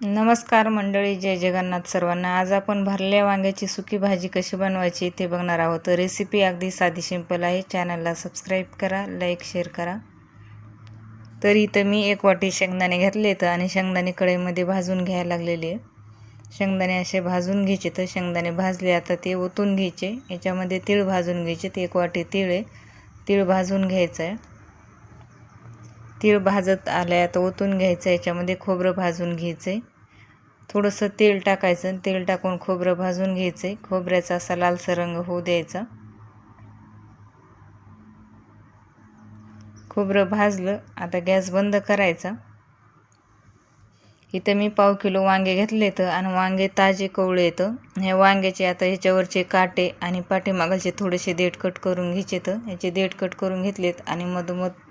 नमस्कार मंडळी, जय जगन्नाथ सर्वांना. आज आपण भरल्या वांग्याची सुकी भाजी कशी बनवायची ते बघणार आहोत. रेसिपी अगदी साधी सिंपल आहे. चॅनलला सबस्क्राईब करा, लाईक शेअर करा. तर इथं मी 1 वाटी शेंगदाणे घेतले तर आणि शेंगदाणे कढईमध्ये भाजून घ्यायला लागलेले आहे. शेंगदाणे असे भाजून घ्यायचे. तर शेंगदाणे भाजले आता ते ओतून घ्यायचे. याच्यामध्ये तीळ भाजून घ्यायचे. 1 वाटी तीळ आहे, तीळ भाजून घ्यायचं आहे. तीळ भाजत आले आता ओतून घ्यायचं. याच्यामध्ये खोबरं भाजून घ्यायचं आहे. थोडंसं तेल टाकायचं आणि तेल टाकून खोबरं भाजून घ्यायचं आहे. खोबऱ्याचा असा लालसर रंग होऊ द्यायचा. खोबरं भाजलं आता गॅस बंद करायचा. इथं मी 1/2 किलो वांगे घेतले तर आणि वांगे ताजे कवळे येतं. ह्या वांग्याचे आता ह्याच्यावरचे काटे आणि पाठीमागचे थोडेसे देठ कट करून घ्यायचे. तर ह्याचे देठ कट करून घेतलेत आणि मधोमध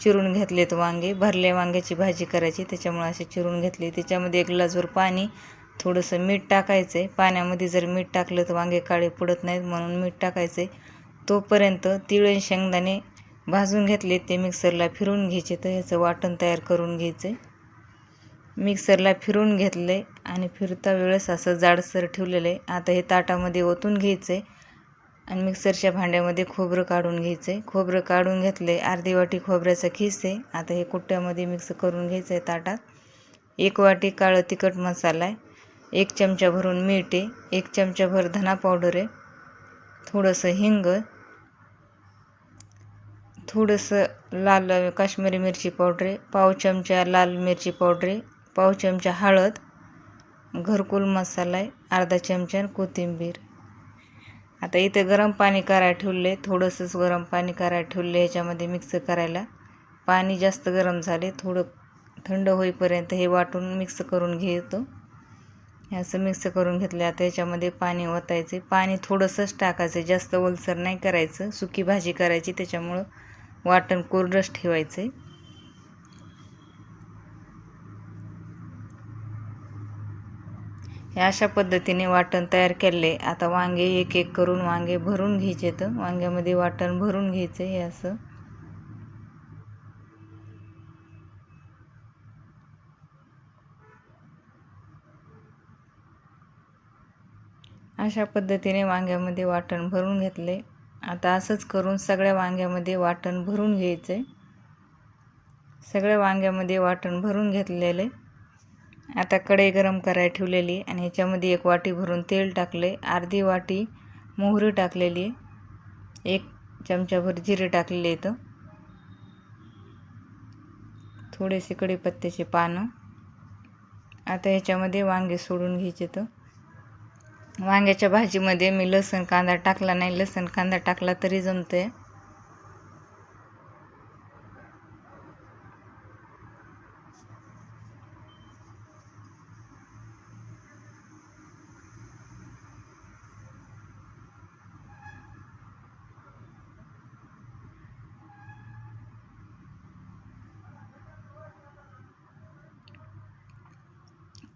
चिरून घेतलेत वांगे. भरल्या वांग्याची भाजी करायची त्याच्यामुळे असे चिरून घेतले. त्याच्यामध्ये 1 ग्लासभर पाणी, थोडंसं मीठ टाकायचं आहे. पाण्यामध्ये जर मीठ टाकलं तर वांगे काळे पडत नाहीत म्हणून मीठ टाकायचं आहे. तोपर्यंत तीळ आणि शेंगदाणे भाजून घेतले ते मिक्सरला फिरून घ्यायचे. तर ह्याचं वाटण तयार करून घ्यायचं आहे. मिक्सरला फिरून घेतले आणि फिरता वेळेस असं जाडसर ठेवलेलं आहे. आता हे ताटामध्ये ओतून घ्यायचं आहे आणि मिक्सरच्या भांड्यामध्ये खोबरं काढून घ्यायचं आहे. खोबरं काढून घेतले. अर्धी वाटी खोबऱ्याचा खीस आहे. आता हे कुट्ट्यामध्ये मिक्स करून घ्यायचं आहे ताटात. 1 वाटी काळं तिखट मसाला आहे, 1 चमचा भरून मीठ आहे, 1 चमचाभर धना पावडर आहे, थोडंसं हिंग, थोडंसं लाल काश्मीरी मिरची पावडर आहे, 1/2 चमचा लाल मिरची पावडर आहे, 1/2 चमचा हळद, घरकुल मसाला आहे, अर्धा चमचा कोथिंबीर. आता इथे गरम पाणी करायला ठेवले. थोडंसंच गरम पाणी करायला ठेवले ह्याच्यामध्ये मिक्स करायला. पाणी जास्त गरम झाले. थोडं थंड होईपर्यंत हे वाटून मिक्स करून घेतो. हे असं मिक्स करून घेतलं. आता याच्यामध्ये पाणी ओतायचे. पाणी थोडंसंच टाकायचं, जास्त ओलसर नाही करायचं. सुकी भाजी करायची त्याच्यामुळं वाटण कोरडंच ठेवायचं. हे अशा पद्धतीने वाटण तयार केले. आता वांगे एक एक करून वांगे भरून घ्यायचे. तर वांग्यामध्ये वाटण भरून घ्यायचं. हे असं अशा पद्धतीने वांग्यामध्ये वाटण भरून घेतले. आता असंच करून सगळ्या वांग्यामध्ये वाटण भरून घ्यायचं आहे. सगळ्या वांग्यामध्ये वाटण भरून घेतलेले. आता कढई गरम करायला ठेवलेली आणि ह्याच्यामध्ये 1 वाटी भरून तेल टाकले, अर्धी वाटी मोहरी टाकलेली, 1 चमचाभर जिरे टाकलेले आहेत, थोडेसे कढीपत्त्याचे पानं. आता ह्याच्यामध्ये वांगे सोडून घ्यायचे. तर वांग्याच्या भाजीमध्ये मी लसूण कांदा टाकला नाही. लसूण कांदा टाकला तरी जमतंय.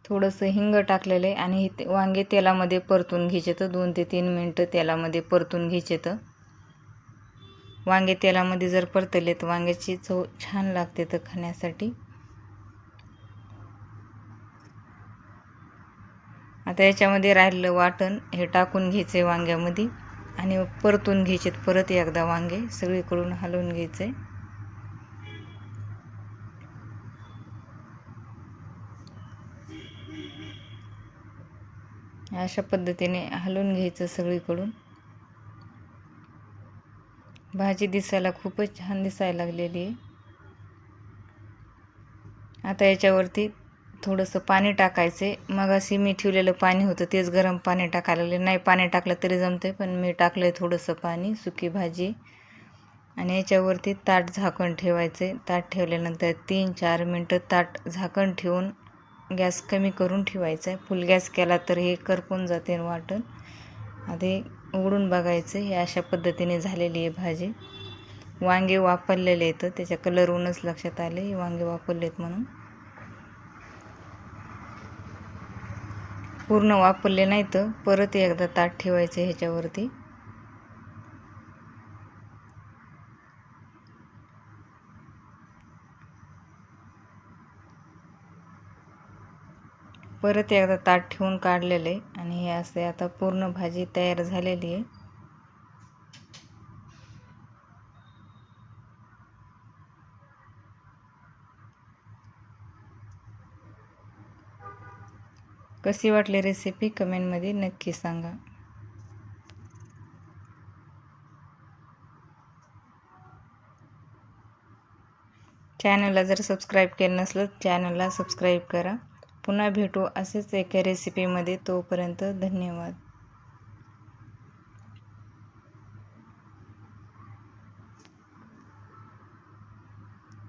थोडंसं हिंग टाकलेलं आहे आणि वांगे तेलामध्ये परतून घ्यायचे. तर 2 ते 3 मिनटं तेलामध्ये परतून घ्यायचे. तर वांगे तेलामध्ये जर परतले तर वांग्याची चव छान लागते तर खाण्यासाठी. आता याच्यामध्ये राहिलेलं वाटण हे टाकून घ्यायचं आहे वांग्यामध्ये आणि परतून घ्यायचे. परत एकदा वांगे सगळीकडून हलवून घ्यायचे. अशा पद्धतीने हलवून घ्यायचं सगळीकडून. भाजी दिसायला खूपच छान दिसायला लागलेली आहे. आता याच्यावरती थोडंसं पाणी टाकायचे. मगाशी मी ठेवलेलं पाणी होतं तेच गरम पाणी टाकायला लागले. नाही पाणी टाकलं तरी जमते, पण मी टाकलं आहे थोडंसं पाणी. सुकी भाजी आणि याच्यावरती ताट झाकण ठेवायचे. ताट ठेवल्यानंतर 3-4 मिनटं ताट झाकण ठेवून गॅस कमी करून ठेवायचा आहे. फुल गॅस केला तर हे करपून जाते वाटण. आधी उघडून बघायचं. हे अशा पद्धतीने झालेली आहे भाजी. वांगे वापरलेले आहेत, त्याच्या कलरवरूनच लक्षात आले वांगे वापरलेत म्हणून. पूर्ण वापरले नाही तर परत एकदा ताट ठेवायचं ह्याच्यावरती. परत एकदा ताट ठेवून काढलेलं आहे आणि हे असे आता पूर्ण भाजी तयार झालेली आहे. कशी वाटली रेसिपी कमेंटमध्ये नक्की सांगा. चॅनलला जर सबस्क्राईब केलं नसलं चॅनलला सबस्क्राईब करा. पुन्हा भेटू असेच एका रेसिपीमध्ये. तोपर्यंत धन्यवाद.